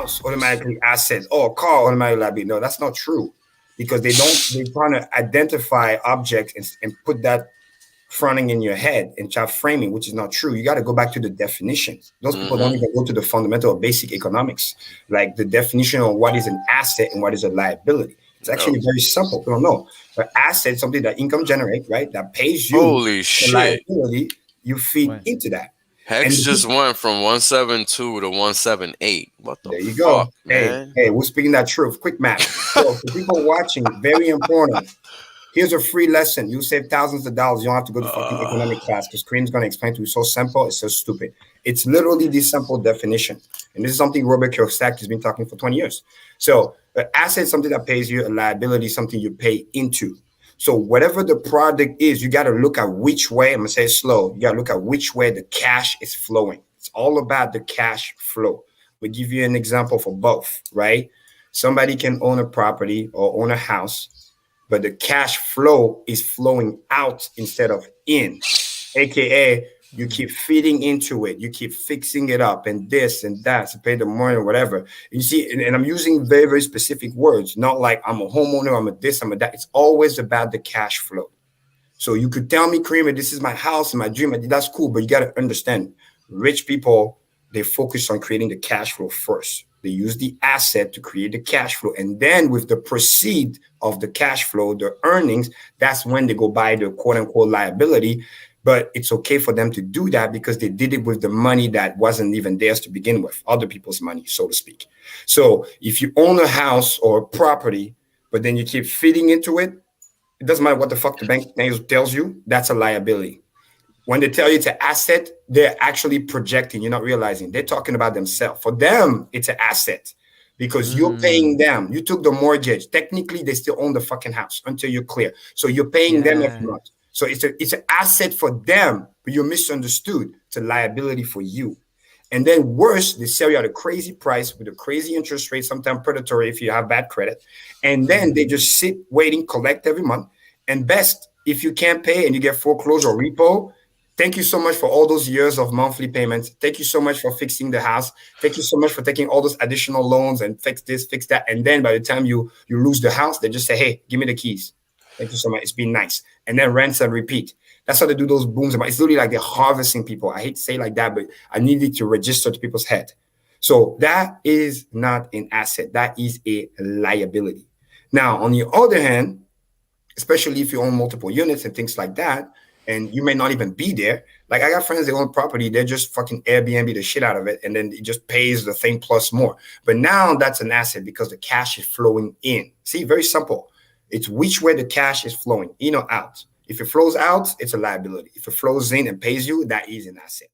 house automatically asset, or a car automatically liability. No, that's not true, because they're trying to identify objects and put that fronting in your head and try framing, which is not true. You got to go back to the definitions. Those people don't even go to the fundamental basic economics, like the definition of what is an asset and what is a liability. It's actually very simple. People don't know. An asset is something that income generate, right? That pays you. Holy shit. Liability, you feed into that. Hex just went from 172 to 178. What the There you fuck, go. man? Hey, we're speaking that truth. Quick math. So for people watching, very important. Here's a free lesson. You save thousands of dollars. You don't have to go to fucking economic class, because Karim's going to explain to you. It's so simple. It's so stupid. It's literally this simple definition. And this is something Robert Kiyosaki has been talking for 20 years. So an asset is something that pays you. A liability is something you pay into. So whatever the product is, you got to look at which way, I'm going to say it slow. You got to look at which way the cash is flowing. It's all about the cash flow. We'll give you an example for both, right? Somebody can own a property or own a house, but the cash flow is flowing out instead of in, aka you keep feeding into it, you keep fixing it up and this and that to pay the money or whatever. You see, and I'm using very, very specific words, not like I'm a homeowner, I'm a this, I'm a that. It's always about the cash flow. So you could tell me, Karim, this is my house and my dream. That's cool, but you got to understand, rich people, they focus on creating the cash flow first. They use the asset to create the cash flow. And then with the proceed of the cash flow, the earnings, that's when they go buy the quote unquote liability. But it's okay for them to do that because they did it with the money that wasn't even theirs to begin with, other people's money, so to speak. So if you own a house or a property, but then you keep feeding into it, it doesn't matter what the fuck the bank tells you, that's a liability. When they tell you it's an asset, they're actually projecting. You're not realizing. They're talking about themselves. For them, it's an asset because you're paying them. You took the mortgage. Technically, they still own the fucking house until you're clear. So you're paying them every month. So it's an asset for them, but you're misunderstood. It's a liability for you. And then worse, they sell you at a crazy price with a crazy interest rate, sometimes predatory if you have bad credit. And then they just sit, waiting, collect every month. And best, if you can't pay and you get foreclosure or repo, thank you so much for all those years of monthly payments. Thank you so much for fixing the house. Thank you so much for taking all those additional loans and fix this, fix that. And then by the time you lose the house, they just say, hey, give me the keys. Thank you so much. It's been nice. And then rinse and repeat. That's how they do those booms. It's literally like they're harvesting people. I hate to say like that, but I need it to register to people's head. So that is not an asset. That is a liability. Now, on the other hand, especially if you own multiple units and things like that, and you may not even be there. Like I got friends that own property, they're just fucking Airbnb the shit out of it, and then it just pays the thing plus more. But now that's an asset because the cash is flowing in. See, very simple. It's which way the cash is flowing, in or out. If it flows out, it's a liability. If it flows in and pays you, that is an asset.